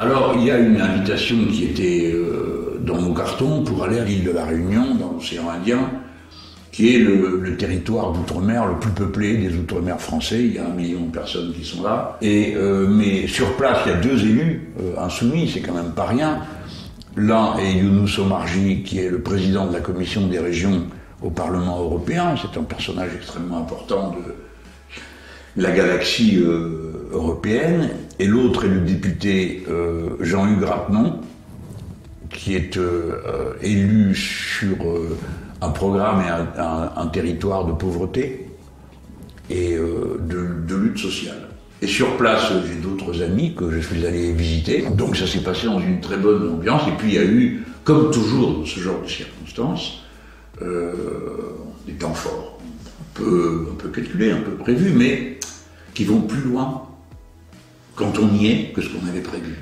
Alors, il y a une invitation qui était dans nos cartons pour aller à l'île de la Réunion, dans l'océan Indien, qui est le territoire d'outre-mer le plus peuplé des outre-mer français. Il y a 1 million de personnes qui sont là. Mais sur place, il y a 2 élus insoumis, c'est quand même pas rien. L'un est Younous Omarjee, qui est le président de la commission des régions au Parlement européen. C'est un personnage extrêmement important de la galaxie européenne. Et l'autre est le député Jean-Hugues Rappenon, qui est élu sur un programme et un territoire de pauvreté et de lutte sociale. Et sur place, j'ai d'autres amis que je suis allé visiter. Donc ça s'est passé dans une très bonne ambiance. Et puis il y a eu, comme toujours dans ce genre de circonstances, des temps forts, un peu calculés, un peu prévus, mais qui vont plus loin quand on y est que ce qu'on avait prévu.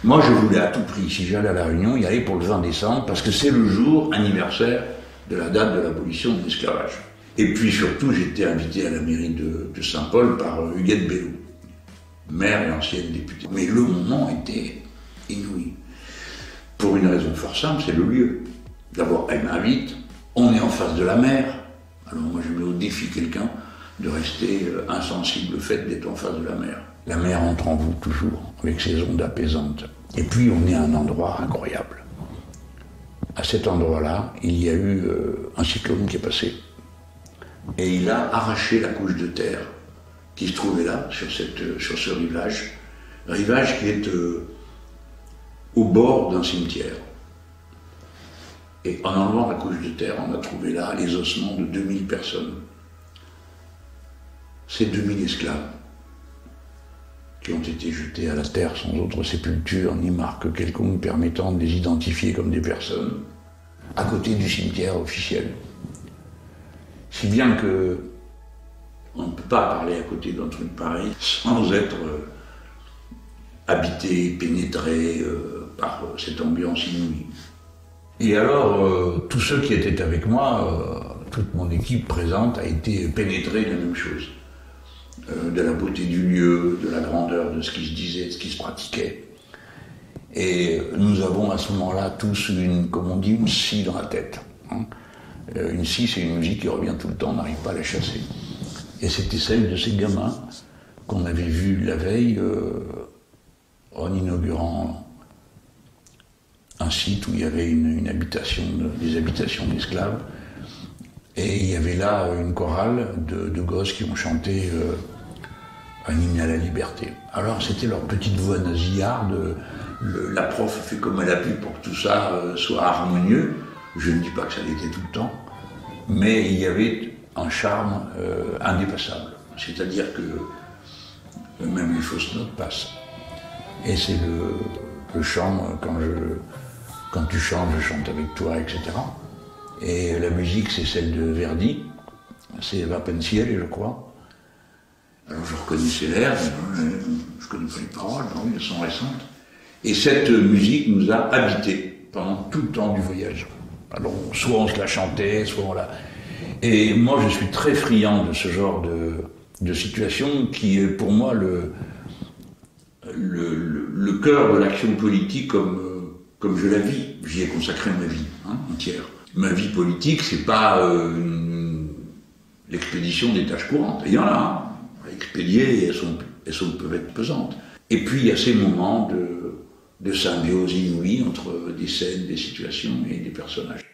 Moi, je voulais à tout prix, si j'allais à La Réunion, y aller pour le 20 décembre, parce que c'est le jour anniversaire de la date de l'abolition de l'esclavage. Et puis surtout, j'ai été invité à la mairie de Saint-Paul par Huguette Bello, maire et ancienne députée. Mais le moment était inouï. Pour une raison fort simple, c'est le lieu. D'abord, elle m'invite, on est en face de la mer. Alors moi, je mets au défi quelqu'un de rester insensible au fait d'être en face de la mer. La mer entre en vous toujours, avec ses ondes apaisantes. Et puis, on est à un endroit incroyable. À cet endroit-là, il y a eu un cyclone qui est passé. Et il a arraché la couche de terre qui se trouvait là, sur ce rivage qui est au bord d'un cimetière. Et en enlevant la couche de terre, on a trouvé là les ossements de 2000 personnes. Ces 2000 esclaves qui ont été jetés à la terre sans autre sépulture ni marque quelconque permettant de les identifier comme des personnes, à côté du cimetière officiel. Si bien que on ne peut pas parler à côté d'un truc pareil sans être habité, pénétré par cette ambiance inouïe. Et alors, tous ceux qui étaient avec moi, toute mon équipe présente a été pénétrée de la même chose. De la beauté du lieu, de la grandeur de ce qui se disait, de ce qui se pratiquait. Et nous avons à ce moment-là tous comme on dit, une scie dans la tête. Hein. Une scie, c'est une musique qui revient tout le temps, on n'arrive pas à la chasser. Et c'était celle de ces gamins qu'on avait vus la veille en inaugurant un site où il y avait des habitations d'esclaves. Et il y avait là une chorale de gosses qui ont chanté un hymne à la liberté. Alors c'était leur petite voix nasillarde, la prof fait comme elle a pu pour que tout ça soit harmonieux. Je ne dis pas que ça l'était tout le temps, mais il y avait un charme indépassable. C'est-à-dire que même les fausses notes passent. Et c'est le chant, quand tu chantes, je chante avec toi, etc. Et la musique, c'est celle de Verdi, c'est Va pensieri, je crois. Alors je reconnaissais l'air, je connais pas les paroles, oui, elles sont récentes. Et cette musique nous a habités pendant tout le temps du voyage. Alors soit on se la chantait, soit on la... Et moi je suis très friand de ce genre de situation qui est pour moi le cœur de l'action politique comme je la vis. J'y ai consacré ma vie entière. Ma vie politique, c'est pas l'expédition des tâches courantes. Il y en a, à expédier, et elles peuvent être pesantes. Et puis il y a ces moments de symbiose inouïe entre des scènes, des situations et des personnages.